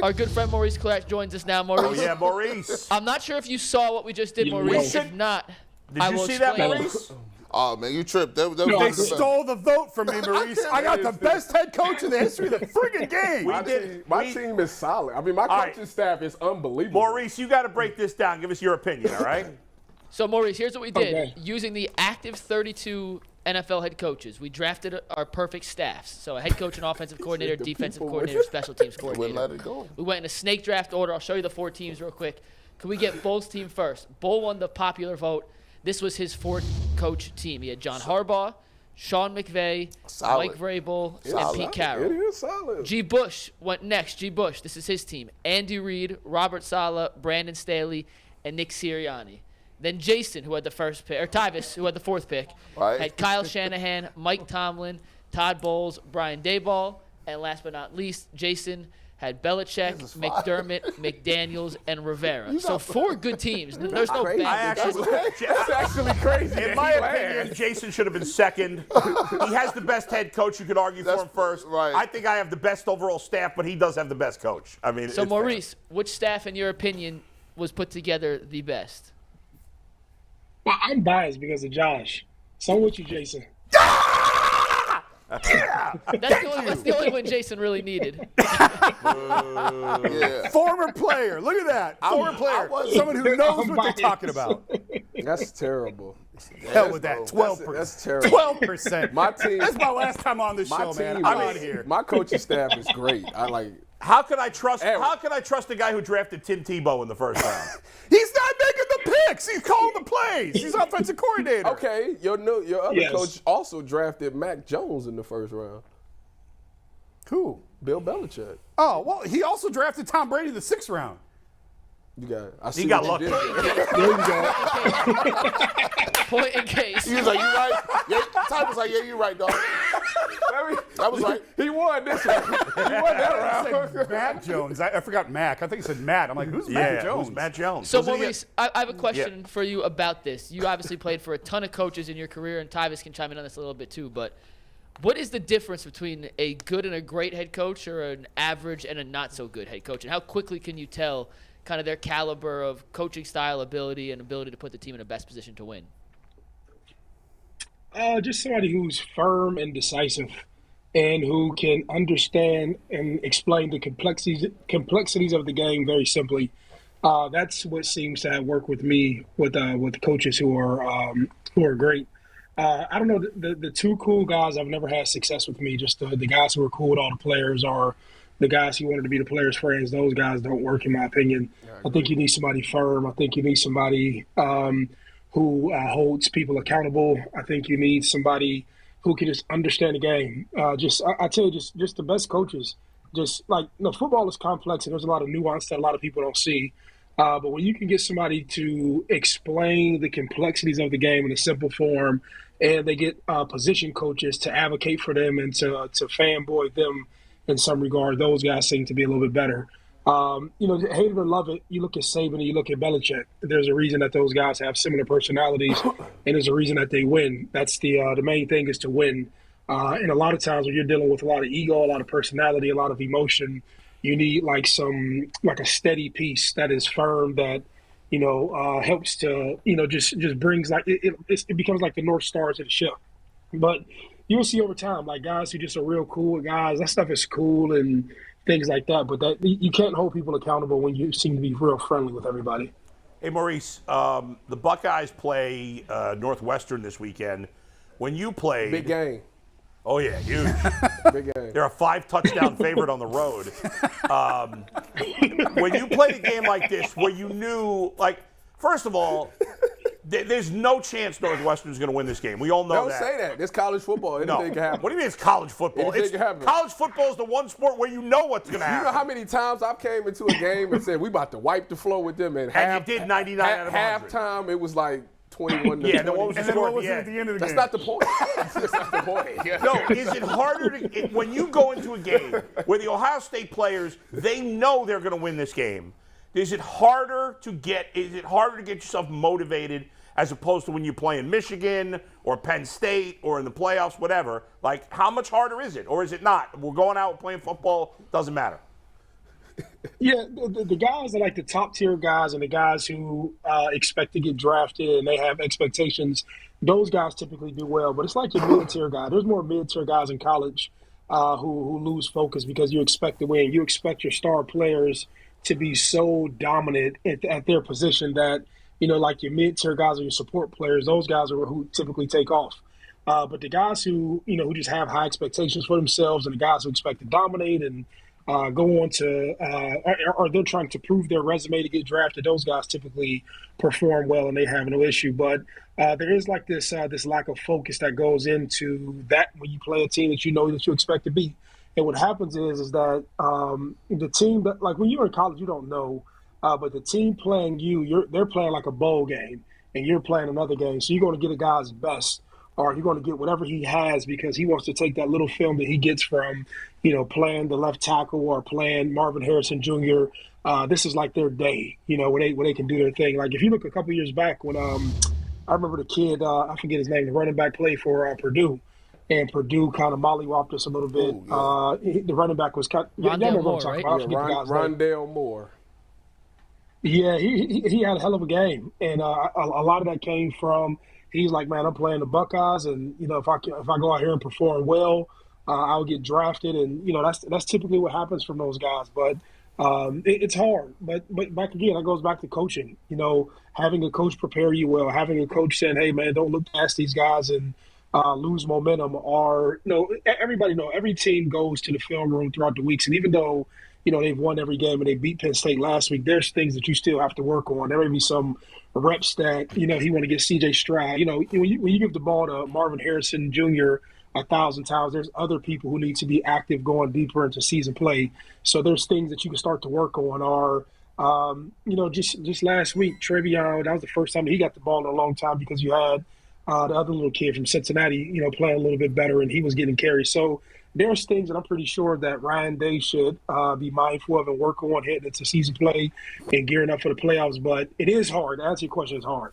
Our good friend Maurice Clark joins us now. Maurice. Oh, yeah, Maurice. I'm not sure if you saw what we just did, Maurice. If not, Did you see that, Maurice? Oh, man, you tripped. They stole the vote from me, Maurice. I got the best head coach in the history of the friggin' game. My team is solid. I mean, my coaching staff is unbelievable. Maurice, you got to break this down. Give us your opinion, all right? So, Maurice, here's what we did. Okay. Using the active 32 NFL head coaches, we drafted our perfect staffs. So a head coach and offensive coordinator, defensive coordinator, special teams coordinator. Wouldn't let it go. We went in a snake draft order. I'll show you the 4 teams real quick. Can we get Bull's team first? Bull won the popular vote. This was his 4-coach team. He had John Harbaugh, Sean McVay, Solid. Mike Vrabel, and Solid. Pete Carroll. It is solid. G. Bush went next. G. Bush, this is his team. Andy Reid, Robert Saleh, Brandon Staley, and Nick Sirianni. Then Jason, who had the first pick, or Tyvis, who had the 4th pick, Right. had Kyle Shanahan, Mike Tomlin, Todd Bowles, Brian Daboll, and last but not least, Jason had Belichick, McDermott, McDaniels, and Rivera. So 4 good teams. There's no bad. That's actually crazy. In my opinion, Jason should have been second. He has the best head coach. You could argue for him first. Right. I think I have the best overall staff, but he does have the best coach. I mean, So, it's Maurice, which staff, in your opinion, was put together the best? Well, I'm biased because of Josh. So I'm with you, Jason. That's the only one Jason really needed. Yeah. Former player. Look at that. Former player. Someone who knows what they're talking about. That's terrible. Hell with that. 12%. That's terrible. 12%. My team. That's my last time on this show, man. I'm out of here. My coaching staff is great. How can I trust? How can I trust the guy who drafted Tim Tebow in the first round? He's not making the picks. He's calling the plays. He's offensive coordinator. Okay, your other coach also drafted Mac Jones in the first round. Who? Bill Belichick. Oh, well, he also drafted Tom Brady in the 6th round. You got. I see He got what you lucky. did. There you go. Point in case. He was like, you right? Yeah, Ty was like, yeah, you right, dog. That was right. He won this one. He won that I round. said Matt Jones. I forgot Mac. I think he said Matt. I'm like, who's Matt Jones? Who's Matt Jones? So, Doesn't he Maurice, I have a question for you about this. You obviously played for a ton of coaches in your career, and Tyvis can chime in on this a little bit too, but what is the difference between a good and a great head coach or an average and a not-so-good head coach? And how quickly can you tell kind of their caliber of coaching style, ability, and ability to put the team in the best position to win? Just somebody who's firm and decisive and who can understand and explain the complexities of the game very simply. That's what seems to have worked with me with coaches who are great. I don't know, the 2 cool guys I've never had success with me, just the guys who are cool with all the players or the guys who wanted to be the players' friends. Those guys don't work, in my opinion. I think you need somebody firm. I think you need somebody who holds people accountable. I think you need somebody who can just understand the game. I tell you, just the best coaches. Football is complex and there's a lot of nuance that a lot of people don't see. But when you can get somebody to explain the complexities of the game in a simple form, and they get position coaches to advocate for them and to fanboy them in some regard, those guys seem to be a little bit better. Hate it or love it, you look at Saban and you look at Belichick. There's a reason that those guys have similar personalities, and there's a reason that they win. That's the main thing, is to win. And a lot of times when you're dealing with a lot of ego, a lot of personality, a lot of emotion, you need like a steady piece that is firm, that helps to just brings it becomes like the North Star to the ship. But you'll see over time, like guys who just are real cool guys. That stuff is cool and things like that, but that you can't hold people accountable when you seem to be real friendly with everybody. Hey, Maurice, the Buckeyes play Northwestern this weekend. When you played, Big game. Oh yeah, huge. Big game. They're a 5-touchdown favorite on the road. When you played a game like this, where you knew, like, first of all, there's no chance Northwestern's going to win this game. We all know that. Don't say that. It's college football. Anything can happen. What do you mean it's college football? Anything can happen. College football is the one sport where you know what's going to happen. You know how many times I've came into a game and said we about to wipe the floor with them, and you did 99 out of 100. Halftime it was like 21 to 20. Yeah, then what was the score at the end of the That's game? not the point. That's not the point. No, is it harder when you go into a game where the Ohio State players, they know they're going to win this game? Is it harder to get yourself motivated as opposed to when you play in Michigan or Penn State or in the playoffs, whatever? Like, how much harder is it? Or is it not? We're going out playing football, doesn't matter. Yeah, the guys are like the top tier guys and the guys who expect to get drafted and they have expectations. Those guys typically do well, but it's like your mid tier guy. There's more mid tier guys in college who lose focus because you expect to win. You expect your star players to be so dominant at their position that, like your mid tier guys or your support players, those guys are who typically take off. But the guys who just have high expectations for themselves and the guys who expect to dominate and go on to or they're trying to prove their resume to get drafted, those guys typically perform well and they have no issue. But there is like this lack of focus that goes into that when you play a team that that you expect to beat. And what happens is that the team that, like when you're in college, you don't know, but the team playing they're playing like a bowl game and you're playing another game. So you're going to get a guy's best, or you're going to get whatever he has because he wants to take that little film that he gets from, playing the left tackle or playing Marvin Harrison Jr. This is like their day, where they can do their thing. Like if you look a couple years back when I remember the kid, I forget his name, the running back played for Purdue, and Purdue kind of mollywopped us a little bit. Oh, yeah. The running back was Rondale Moore, right? Rondale Moore. Yeah, he had a hell of a game, and a lot of that came from he's like, man, I'm playing the Buckeyes, and if I go out here and perform well, I'll get drafted, and that's typically what happens from those guys. But it's hard. But back again, that goes back to coaching. Having a coach prepare you well, having a coach saying, hey, man, don't look past these guys and lose momentum. Or everybody every team goes to the film room throughout the weeks, and even though they've won every game and they beat Penn State last week, there's things that you still have to work on. There may be some reps that, he want to get C.J. Stroud. When you give the ball to Marvin Harrison Jr. 1,000 times, there's other people who need to be active going deeper into season play. So there's things that you can start to work on. Or, just last week, Trevion, that was the first time he got the ball in a long time because you had the other little kid from Cincinnati, playing a little bit better and he was getting carries. So there's things that I'm pretty sure that Ryan Day should be mindful of and work on heading into season play and gearing up for the playoffs. But it is hard. To answer your question, it's hard.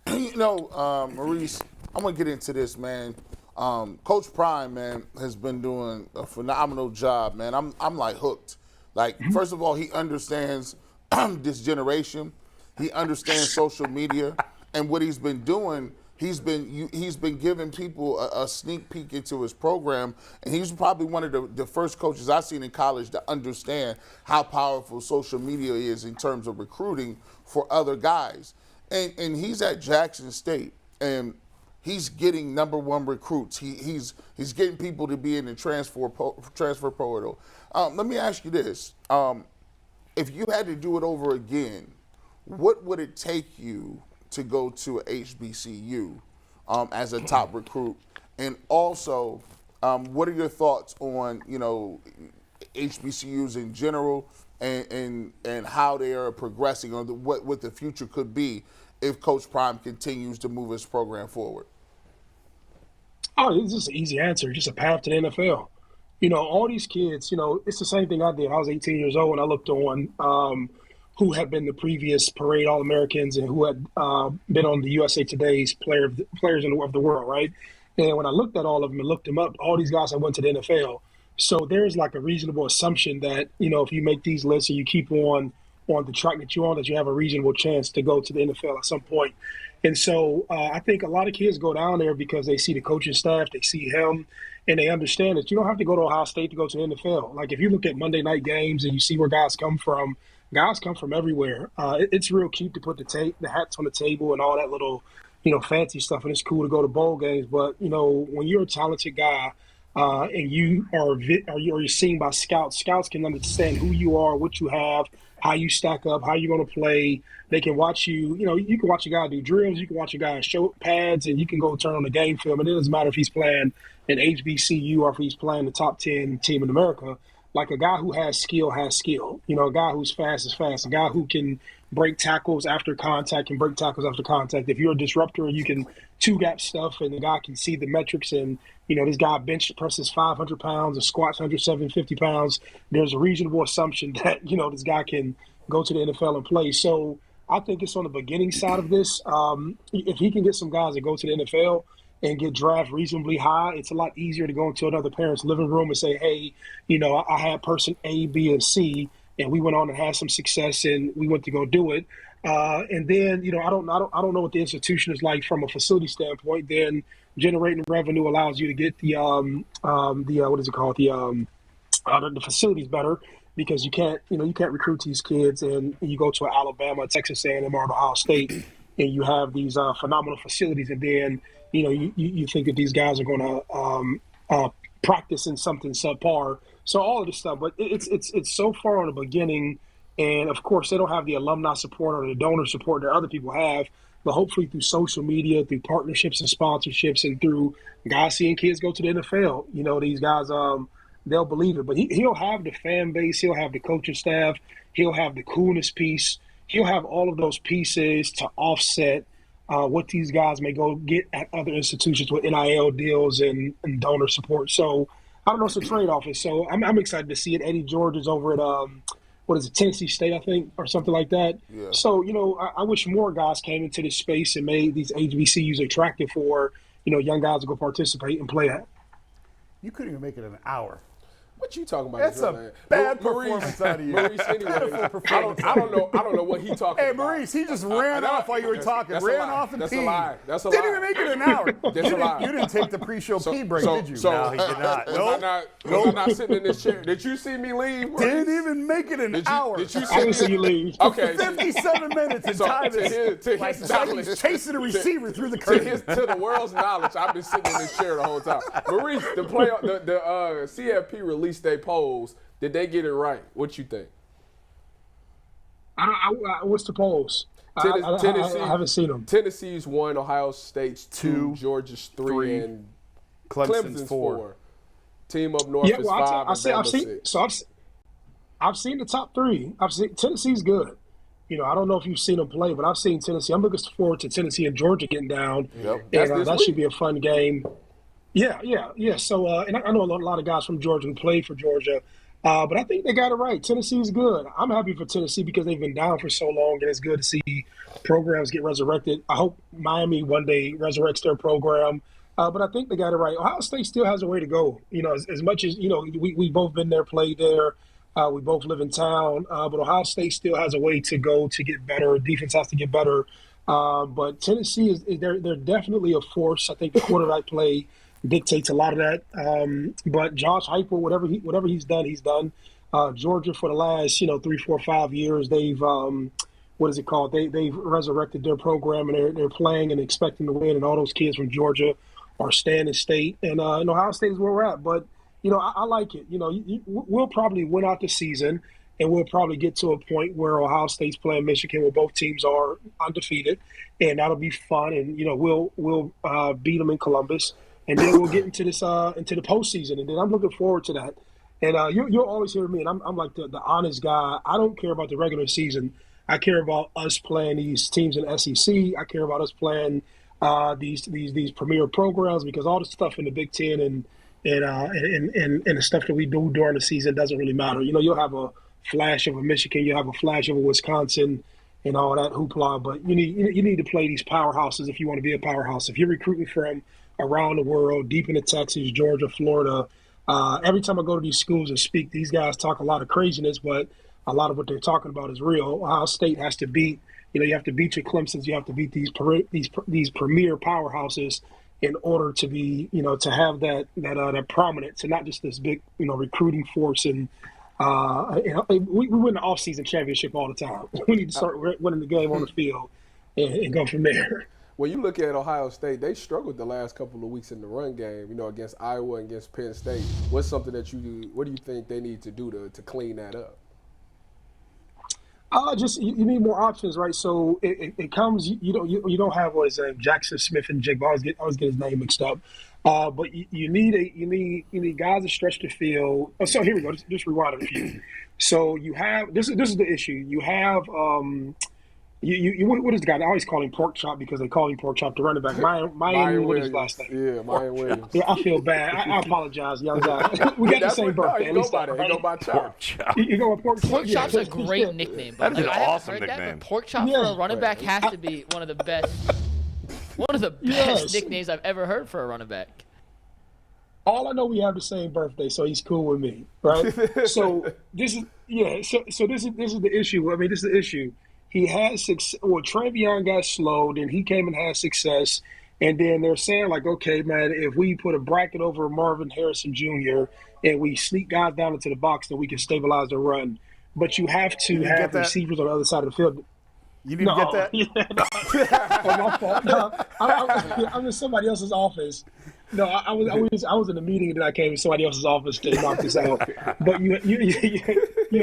Maurice, I'm going to get into this, man. Coach Prime, man, has been doing a phenomenal job, man. I'm like hooked. Like, first of all, he understands this generation. He understands social media. And what he's been doing, he's been giving people a sneak peek into his program, and he's probably one of the first coaches I've seen in college to understand how powerful social media is in terms of recruiting for other guys. And he's at Jackson State, and he's getting number one recruits. He's getting people to be in the transfer portal. Let me ask you this: if you had to do it over again, what would it take you to go to a HBCU as a top recruit? And also, what are your thoughts on HBCUs in general and how they are progressing, or what the future could be if Coach Prime continues to move his program forward? Oh, it's just an easy answer. Just a path to the NFL. All these kids, it's the same thing I did. I was 18 years old and I looked on who had been the previous parade All-Americans and who had been on the USA Today's players of the world, right? And when I looked at all of them and looked them up, all these guys have went to the NFL. So there's like a reasonable assumption that, if you make these lists and you keep on the track that you're on, that you have a reasonable chance to go to the NFL at some point. And so I think a lot of kids go down there because they see the coaching staff, they see him, and they understand that you don't have to go to Ohio State to go to the NFL. Like if you look at Monday night games and you see where guys come from everywhere. It's real cute to put the hats on the table and all that little, fancy stuff, and it's cool to go to bowl games. But when you're a talented guy and you're seen by scouts can understand who you are, what you have, how you stack up, how you're going to play. They can watch you. You can watch a guy do drills. You can watch a guy show pads, and you can go turn on the game film. And it doesn't matter if he's playing an HBCU or if he's playing the top 10 team in America. Like a guy who has skill has skill. A guy who's fast is fast. A guy who can break tackles after contact can break tackles after contact. If you're a disruptor, you can two-gap stuff, and the guy can see the metrics. And, this guy bench presses 500 pounds and squats 150 pounds. There's a reasonable assumption that, this guy can go to the NFL and play. So I think it's on the beginning side of this. If he can get some guys that go to the NFL, and get drafted reasonably high, it's a lot easier to go into another parent's living room and say, hey, I had person A, B, and C, and we went on and had some success, and we went to go do it. And then, I don't know what the institution is like from a facility standpoint. Then generating revenue allows you to get the facilities better, because you can't recruit these kids, and you go to Alabama, Texas A&M, or Ohio State, and you have these phenomenal facilities, and then you think that these guys are going to practice in something subpar. So all of this stuff, but it's so far in the beginning, and of course they don't have the alumni support or the donor support that other people have. But hopefully through social media, through partnerships and sponsorships, and through guys seeing kids go to the NFL, these guys they'll believe it. But he'll have the fan base, he'll have the coaching staff, he'll have the coolness piece, he'll have all of those pieces to offset what these guys may go get at other institutions with NIL deals and donor support. So I don't know, it's a trade-off. So I'm excited to see it. Eddie George is over at Tennessee State, I think, or something like that. Yeah. So, I wish more guys came into this space and made these HBCUs attractive for, young guys to go participate and play at. You couldn't even make it an hour. What you talking about? That's a bad performance out of you. Maurice, anyway, I don't know what he talking Hey, about. Maurice, he just ran off while you were talking. Ran off and That's peed. a lie. That's a lie. Didn't even make it an hour. That's a lie. You didn't take the pre-show pee break, did you? So, No, he did not. Was I not sitting in this chair? Did you see me leave? Maurice? Didn't even make it an hour. Did you I see didn't me see you leave. Okay. 57 minutes in So, Tyvis. to Like his like knowledge, he's chasing a receiver through the to curtain. the world's knowledge, I've been sitting in this chair the whole time. Maurice, the CFP released their polls. Did they get it right? What you think? What's the polls? Tennessee, I haven't seen them. Tennessee's 1, Ohio State's 2, Georgia's 3, and Clemson's 4. Team up north is 5. I've seen the top 3. Tennessee's good. I don't know if you've seen them play, but I've seen Tennessee. I'm looking forward to Tennessee and Georgia getting down. Yep. And that should be a fun game. Yeah. So, and I know a lot of guys from Georgia who played for Georgia. But I think they got it right. Tennessee's good. I'm happy for Tennessee because they've been down for so long, and it's good to see programs get resurrected. I hope Miami one day resurrects their program. But I think they got it right. Ohio State still has a way to go. As much as, we both been there, played there. We both live in town. But Ohio State still has a way to go to get better. Defense has to get better. But Tennessee, they're definitely a force. I think the quarterback play dictates a lot of that. But Josh Heupel, whatever he's done, he's done. Georgia for the last 3, 4, 5 years, they've they've resurrected their program, and they're playing and expecting to win. And all those kids from Georgia are staying in state, and Ohio State is where we're at. But I like it. We'll probably win out the season, and we'll probably get to a point where Ohio State's playing Michigan, where both teams are undefeated, and that'll be fun. And we'll beat them in Columbus. And then we'll get into the postseason, and then I'm looking forward to that. And you'll always hear me, and I'm like the honest guy. I don't care about the regular season. I care about us playing these teams in SEC. I care about us playing these premier programs, because all the stuff in the Big Ten and the stuff that we do during the season doesn't really matter. You'll have a flash of a Michigan, you'll have a flash of a Wisconsin, and all that hoopla. But you need to play these powerhouses if you want to be a powerhouse. If you're recruiting from around the world, deep into Texas, Georgia, Florida. Every time I go to these schools and speak, these guys talk a lot of craziness, but a lot of what they're talking about is real. Ohio State has to beat, you have to beat your Clemsons, you have to beat these premier powerhouses in order to be, to have that prominence, and not just this big, recruiting force. And we win the off-season championship all the time. We need to start winning the game on the field and go from there. When you look at Ohio State, they struggled the last couple of weeks in the run game, against Iowa and against Penn State. What's something what do you think they need to do to clean that up? You need more options, right? So it comes, you don't have what is Jackson Smith and Jake. I always get his name mixed up. But you need guys to stretch the field. Oh, so here we go. Just rewind it a few. So you have this is the issue. You have what is the guy? I always call him Pork Chop because they call him Pork Chop, the running back. Mayan what is his last name? Yeah, Mayan Williams. Yeah, I feel bad. I apologize, young guy. We got the same birthday. You go by Chop. You go by Pork Chop. Pork Chop's a great nickname. That is an I haven't awesome heard nickname. That, but Pork Chop for a running back has to be one of the best. One of the best Yes. nicknames I've ever heard for a running back. All I know, we have the same birthday, so he's cool with me, right? So this is So this is the issue. I mean, this is the issue. He had success. Well, Travion got slowed, and he came and had success. And then they're saying, like, okay, man, if we put a bracket over Marvin Harrison Jr. and we sneak guys down into the box, then we can stabilize the run. But you have to have receivers on the other side of the field. You didn't get that? Yeah, no. My fault. No, I'm in somebody else's office. No, I was in a meeting, and then I came in somebody else's office to knock this out. But you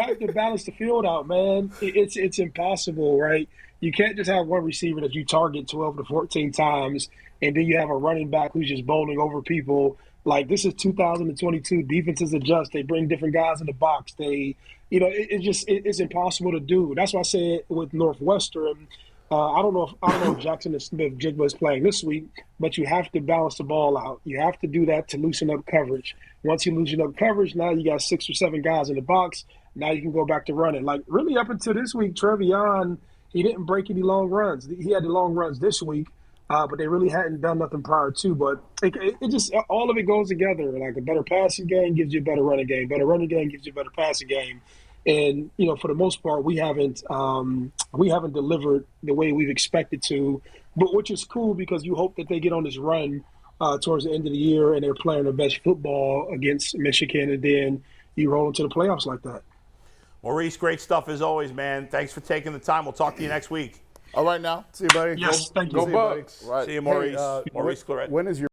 have to balance the field out, man. It's impossible, right? You can't just have one receiver that you target 12 to 14 times, and then you have a running back who's just bowling over people. Like, this is 2022. Defenses adjust. They bring different guys in the box. It's impossible to do. That's why I said with Northwestern, I don't know if Jackson Smith-Jigba is playing this week, but you have to balance the ball out. You have to do that to loosen up coverage. Once you loosen up coverage, now you got 6 or 7 guys in the box. Now you can go back to running. Like, really, up until this week, Travion, he didn't break any long runs. He had the long runs this week, but they really hadn't done nothing prior to. But it just, all of it goes together. Like, a better passing game gives you a better running game. Better running game gives you a better passing game. And, for the most part, we haven't delivered the way we've expected to, but which is cool because you hope that they get on this run towards the end of the year and they're playing their best football against Michigan, and then you roll into the playoffs like that. Maurice, great stuff as always, man. Thanks for taking the time. We'll talk to you next week. All right now. See you, buddy. Yes, thank you. Go Bucks. Right. See you, Maurice. Hey, Maurice Claret. When is your